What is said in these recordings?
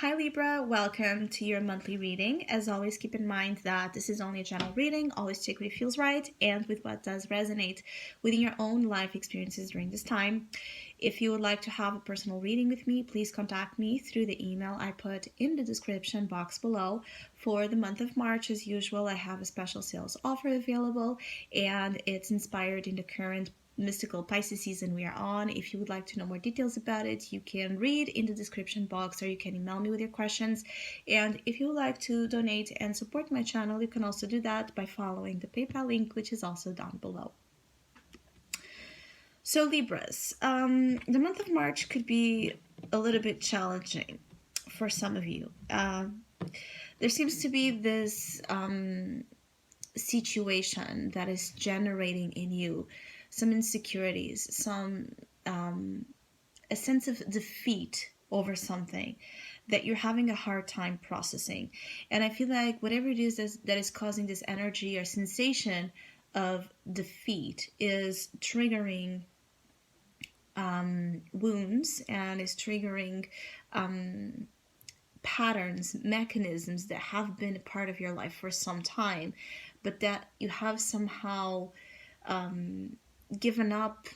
Hi Libra, welcome to your monthly reading. As always, keep in mind that this is only a general reading. Always take what feels right and with what does resonate within your own life experiences during this time. If you would like to have a personal reading with me, please contact me through the email I put in the description box below. For the month of March, as usual, I have a special sales offer available, and it's inspired in the current mystical Pisces season we are on. If you would like to know more details about it, you can read in the description box or you can email me with your questions. And if you would like to donate and support my channel, you can also do that by following the PayPal link, which is also down below. So Libras, the month of March could be a little bit challenging for some of you. There seems to be this situation that is generating in you some insecurities, a sense of defeat over something that you're having a hard time processing. And I feel like whatever it is that is causing this energy or sensation of defeat is triggering wounds and is triggering patterns, mechanisms that have been a part of your life for some time, but that you have somehow given up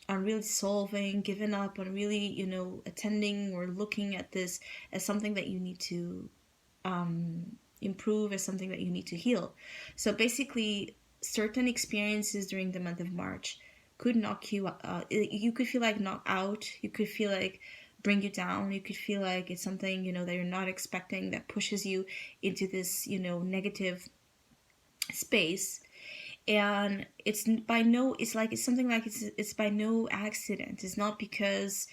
on really solving, given up on really, attending or looking at this as something that you need to improve, as something that you need to heal. So basically, certain experiences during the month of March could knock you out. You could feel like knocked out. You could feel like bring you down. You could feel like it's something, that you're not expecting that pushes you into this, negative space. And it's by no accident. It's not because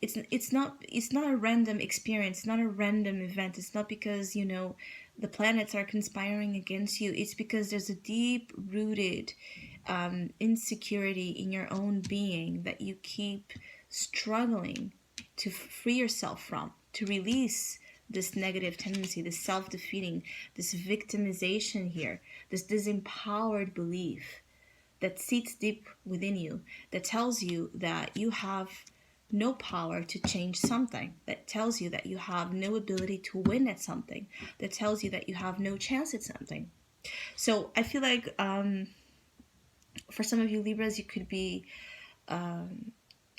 it's not a random experience. It's not a random event. It's not because the planets are conspiring against you. It's because there's a deep rooted insecurity in your own being that you keep struggling to free yourself from, to release this negative tendency, this self-defeating, this victimization here, this disempowered belief that sits deep within you, that tells you that you have no power to change something, that tells you that you have no ability to win at something, that tells you that you have no chance at something. So I feel like for some of you Libras, you could be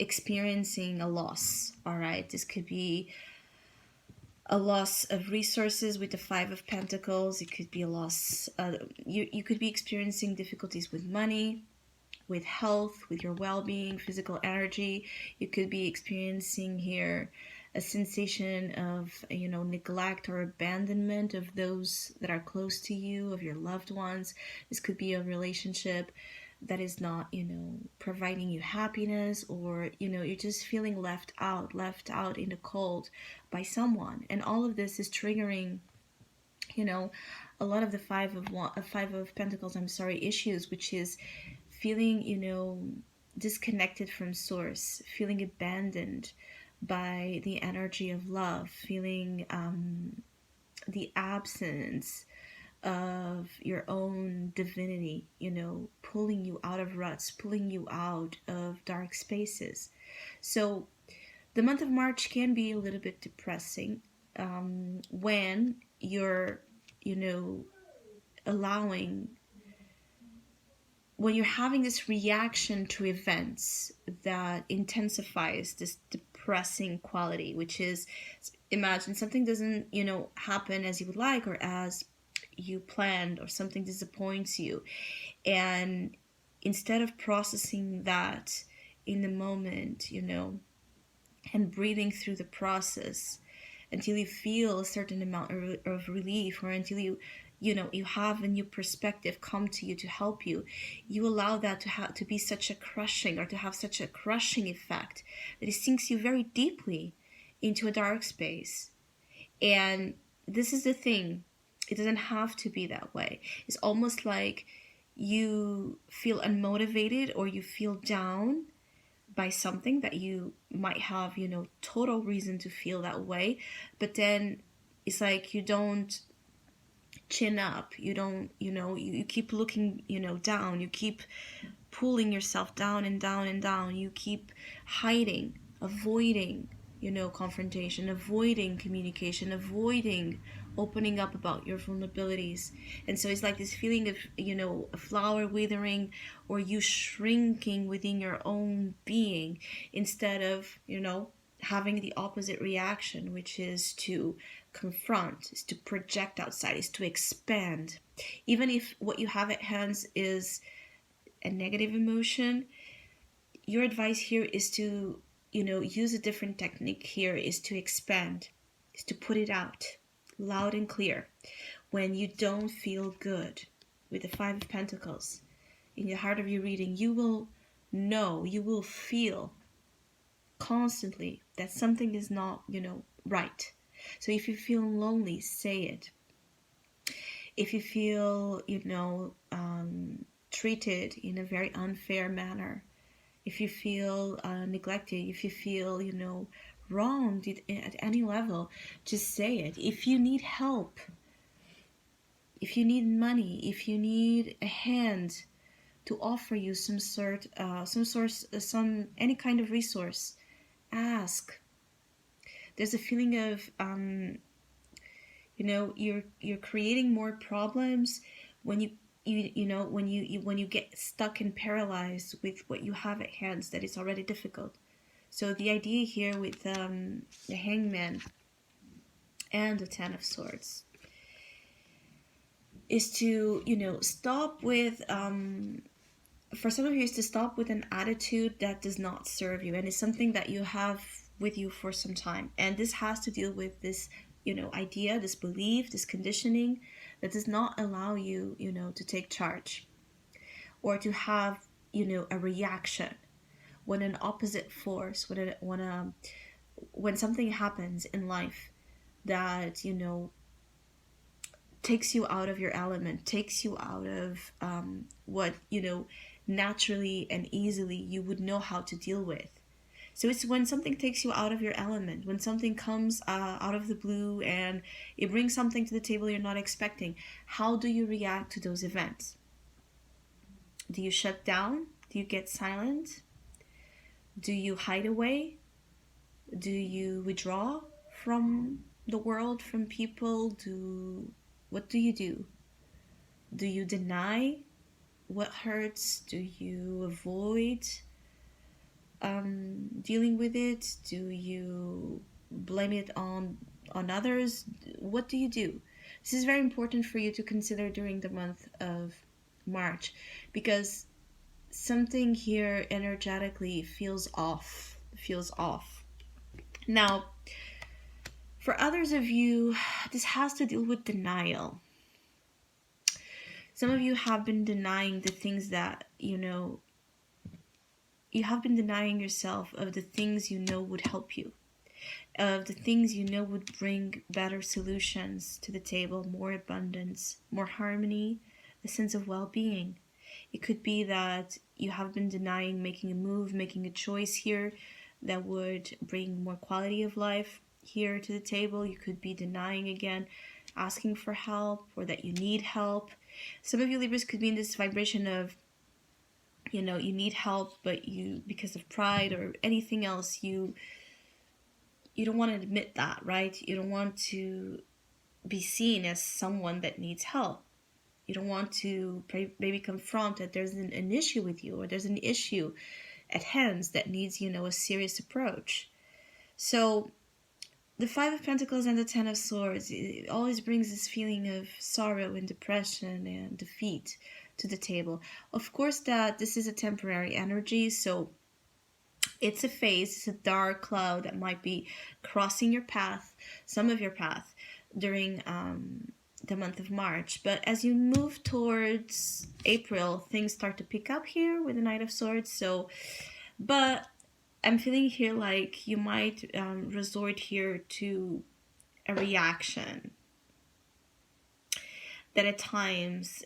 experiencing a loss, all right? This could be a loss of resources with the Five of Pentacles. It could be a loss. You could be experiencing difficulties with money, with health, with your well-being, physical energy. You could be experiencing here a sensation of, neglect or abandonment of those that are close to you, of your loved ones. This could be a relationship that is not, providing you happiness, or, you're just feeling left out in the cold by someone. And all of this is triggering, a lot of the Five of Pentacles, issues, which is feeling, disconnected from source, feeling abandoned by the energy of love, feeling the absence of your own divinity, pulling you out of ruts, pulling you out of dark spaces. So the month of March can be a little bit depressing when you're, when you're having this reaction to events that intensifies this depressing quality, which is, imagine something doesn't, happen as you would like or as you planned, or something disappoints you, and instead of processing that in the moment, and breathing through the process until you feel a certain amount of relief, or until you have a new perspective come to you to help you, you allow that to be such a crushing, or to have such a crushing effect that it sinks you very deeply into a dark space. And this is the thing. It doesn't have to be that way. It's almost like you feel unmotivated, or you feel down by something that you might have, total reason to feel that way. But then it's like you don't chin up. You don't, you keep looking, down. You keep pulling yourself down and down and down. You keep hiding, avoiding confrontation, avoiding communication, avoiding opening up about your vulnerabilities. And so it's like this feeling of, a flower withering, or you shrinking within your own being, instead of, having the opposite reaction, which is to confront, is to project outside, is to expand. Even if what you have at hands is a negative emotion, your advice here is to, use a different technique here, is to expand, is to put it out loud and clear. When you don't feel good with the Five of Pentacles, in the heart of your reading, you will know, you will feel constantly that something is not, right. So if you feel lonely, say it. If you feel, treated in a very unfair manner, if you feel neglected, if you feel, wronged at any level, just say it. If you need help, if you need money, if you need a hand to offer you any kind of resource, ask. There's a feeling of, you're creating more problems when you get stuck and paralyzed with what you have at hands that is already difficult. So the idea here with the Hangman and the Ten of Swords is to, stop with, for some of you, is to stop with an attitude that does not serve you, and it's something that you have with you for some time. And this has to deal with this, idea, this belief, this conditioning that does not allow you, to take charge, or to have, a reaction when an opposite force, when something happens in life that, takes you out of your element, takes you out of what, naturally and easily you would know how to deal with. So it's when something takes you out of your element, when something comes out of the blue and it brings something to the table you're not expecting. How do you react to those events? Do you shut down? Do you get silent? Do you hide away? Do you withdraw from the world, from people? What do you do? Do you deny what hurts? Do you avoid dealing with it? Do you blame it on others? What do you do? This is very important for you to consider during the month of March, because something here energetically feels off. Now, for others of you, this has to deal with denial. Some of you have been denying the things that, you have been denying yourself of the things would help you, of the things would bring better solutions to the table, more abundance, more harmony, a sense of well-being. It could be that you have been denying making a move, making a choice here that would bring more quality of life here to the table. You could be denying again asking for help, or that you need help. Some of you Libras could be in this vibration of, you need help, but because of pride or anything else, you don't want to admit that, right? You don't want to be seen as someone that needs help. You don't want to maybe confront that there's an issue with you, or there's an issue at hand that needs, a serious approach. So the Five of Pentacles and the Ten of Swords, it always brings this feeling of sorrow and depression and defeat to the table. Of course that this is a temporary energy, so it's a phase, it's a dark cloud that might be crossing your path, some of your path, during the month of March. But as you move towards April, things start to pick up here with the Knight of Swords. But I'm feeling here like you might resort here to a reaction that at times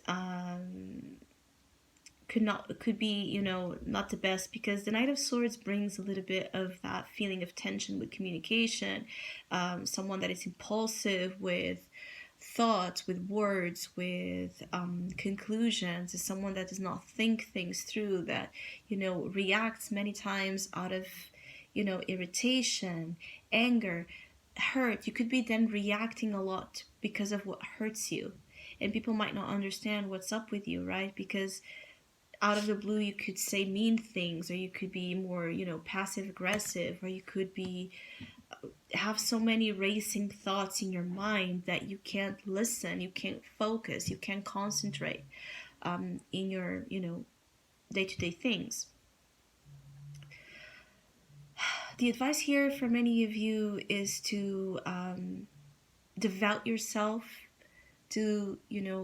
could be, not the best, because the Knight of Swords brings a little bit of that feeling of tension with communication, someone that is impulsive with thoughts, with words, with conclusions, is someone that does not think things through, that reacts many times out of irritation, anger, hurt. You could be then reacting a lot because of what hurts you. And people might not understand what's up with you, right? Because out of the blue, you could say mean things, or you could be more, passive aggressive, or you could be have so many racing thoughts in your mind that you can't listen, you can't focus, you can't concentrate in your, day-to-day things. The advice here for many of you is to devote yourself to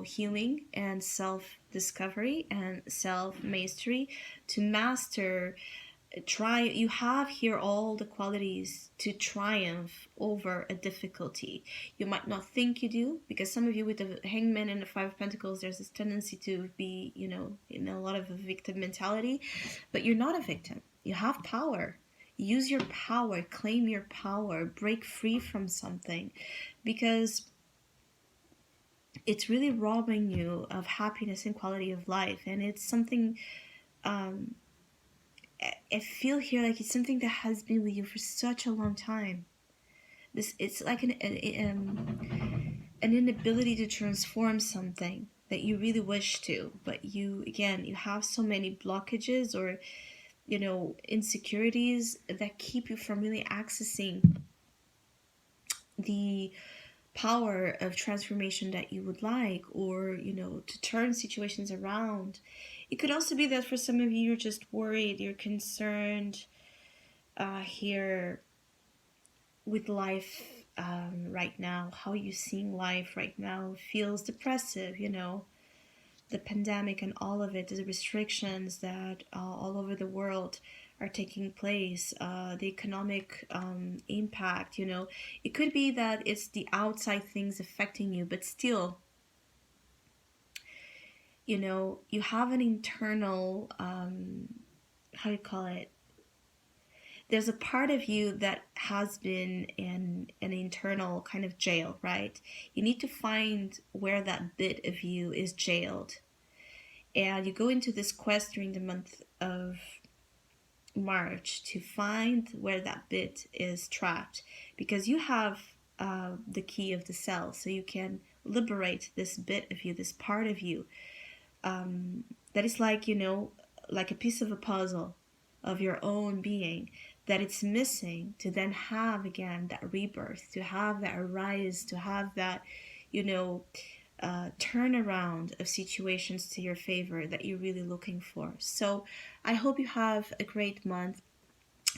healing and self-discovery and self-mastery, to master. You have here all the qualities to triumph over a difficulty. You might not think you do, because some of you with the Hangman and the Five of Pentacles, there's this tendency to be in a lot of a victim mentality, but you're not a victim. You have power. Use your power, claim your power, break free from something, because it's really robbing you of happiness and quality of life. And it's something, I feel here like it's something that has been with you for such a long time. It's like an inability to transform something that you really wish to, but you have so many blockages or insecurities that keep you from really accessing the power of transformation that you would like, or to turn situations around. It could also be that for some of you, you're just worried, you're concerned here with life right now. How you seeing life right now feels depressive, the pandemic and all of it, the restrictions that all over the world are taking place, the economic impact, it could be that it's the outside things affecting you, but still, you have an internal, how do you call it? There's a part of you that has been in an internal kind of jail, right? You need to find where that bit of you is jailed. And you go into this quest during the month of March to find where that bit is trapped, because you have the key of the cell, so you can liberate this bit of you, this part of you that is like like a piece of a puzzle of your own being that it's missing, to then have again that rebirth, to have that arise, to have that turnaround of situations to your favor that you're really looking for. So I hope you have a great month.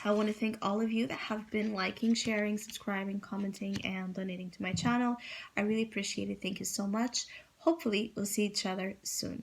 I want to thank all of you that have been liking, sharing, subscribing, commenting, and donating to my channel. I really appreciate it. Thank you so much. Hopefully we'll see each other soon.